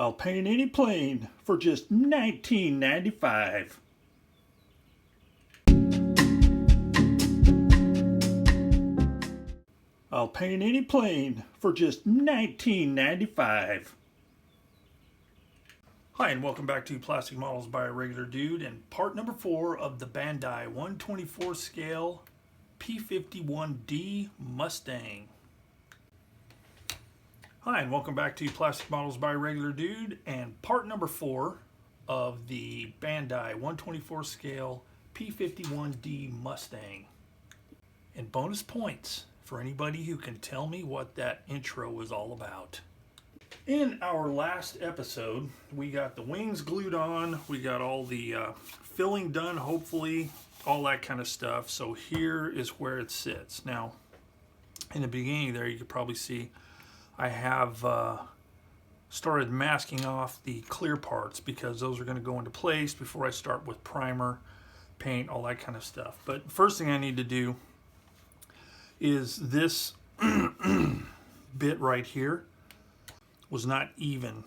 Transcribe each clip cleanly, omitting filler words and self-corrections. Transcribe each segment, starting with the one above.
I'll paint any plane for just $19.95. I'll paint any plane for just $19.95. Hi, and welcome back to Plastic Models by a Regular Dude and part number 4 of the Ban Dai 1/24 scale P-51D Mustang. Hi, and welcome back to Plastic Models by a Regular Dude and part number 4 of the Ban Dai 1/24 scale P-51D Mustang. And bonus points for anybody who can tell me what that intro was all about. In our last episode, we got the wings glued on, we got all the filling done, hopefully, all that kind of stuff. So here is where it sits. Now, in the beginning there, you could probably see I have started masking off the clear parts because those are going to go into place before I start with primer, paint, all that kind of stuff. But first thing I need to do is this bit right here was not even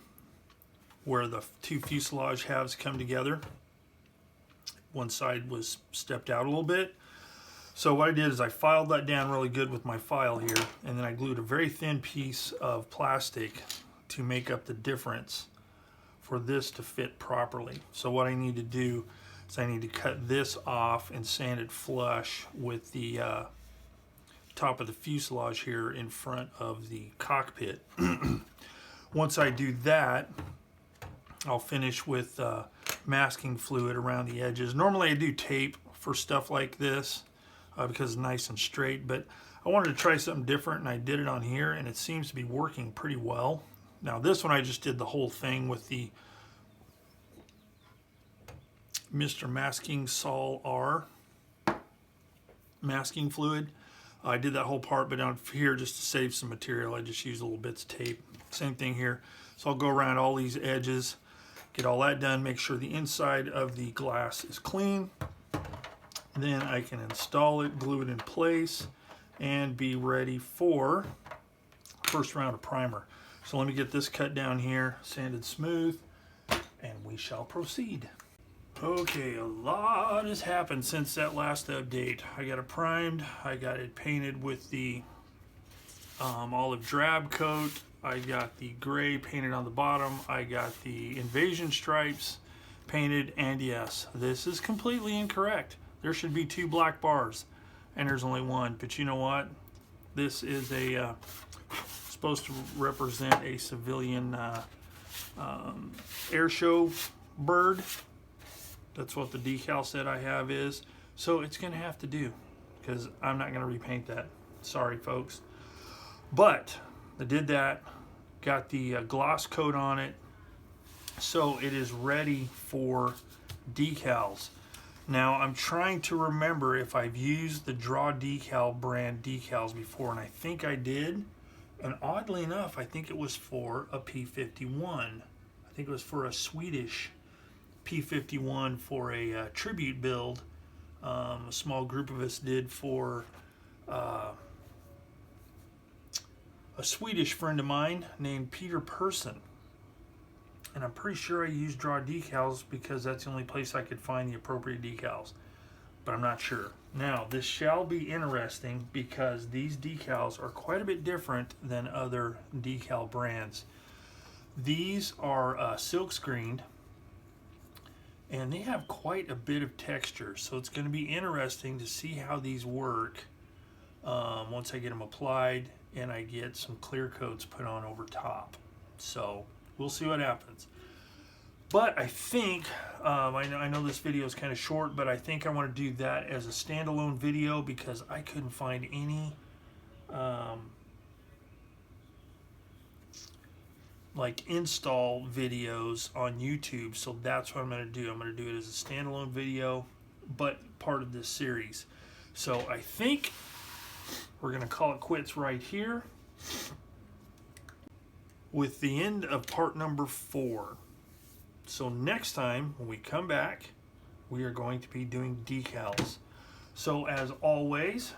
where the two fuselage halves come together. One side was stepped out a little bit. So what I did is I filed that down really good with my file here, and then I glued a very thin piece of plastic to make up the difference for this to fit properly. So what I need to do is I need to cut this off and sand it flush with the top of the fuselage here in front of the cockpit. Once I do that, I'll finish with masking fluid around the edges. Normally I do tape for stuff like this because it's nice and straight, but I wanted to try something different and I did it on here and it seems to be working pretty well. Now this one I just did the whole thing with the Mr. Masking Sol R masking fluid. I did that whole part, but down here, just to save some material, I just used little bits of tape. Same thing here. So I'll go around all these edges, get all that done, make sure the inside of the glass is clean. Then I can install it, glue it in place, and be ready for first round of primer. So let me get this cut down here, sanded smooth, and we shall proceed. Okay, a lot has happened since that last update. I got it primed, I got it painted with the olive drab coat, I got the gray painted on the bottom, I got the invasion stripes painted, and yes, this is completely incorrect. There should be 2 black bars, and there's only 1. But you know what? This is a supposed to represent a civilian air show bird. That's what the decal said I have is. So it's going to have to do, because I'm not going to repaint that. Sorry, folks. But I did that, got the gloss coat on it, so it is ready for decals. Now, I'm trying to remember if I've used the Draw Decal brand decals before, and I think I did. And oddly enough, I think it was for a P-51. I think it was for a Swedish P-51 for a tribute build. A small group of us did for a Swedish friend of mine named Peter Persson. And I'm pretty sure I used Draw Decals because that's the only place I could find the appropriate decals. But I'm not sure. Now, this shall be interesting because these decals are quite a bit different than other decal brands. These are silk screened, and they have quite a bit of texture. So it's going to be interesting to see how these work once I get them applied and I get some clear coats put on over top. So we'll see what happens. But I think, I know this video is kind of short, but I think I want to do that as a standalone video because I couldn't find any like install videos on YouTube. So that's what I'm going to do. I'm going to do it as a standalone video, but part of this series. So I think we're going to call it quits right here with the end of part number 4. So next time when we come back, we are going to be doing decals. So as always,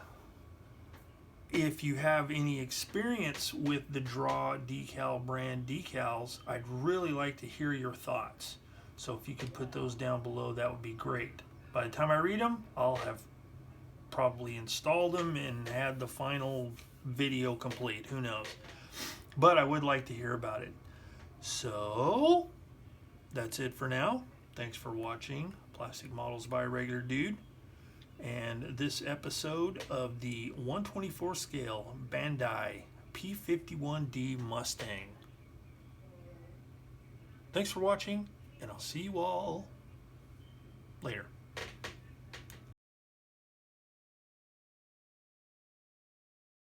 if you have any experience with the Draw Decal brand decals, I'd really like to hear your thoughts. So if you could put those down below, that would be great. By the time I read them, I'll have probably installed them and had the final video complete. Who knows? But I would like to hear about it. So that's it for now. Thanks for watching Plastic Models by Regular Dude and this episode of the 124 scale Ban Dai P-51D Mustang. Thanks for watching, and I'll see you all later.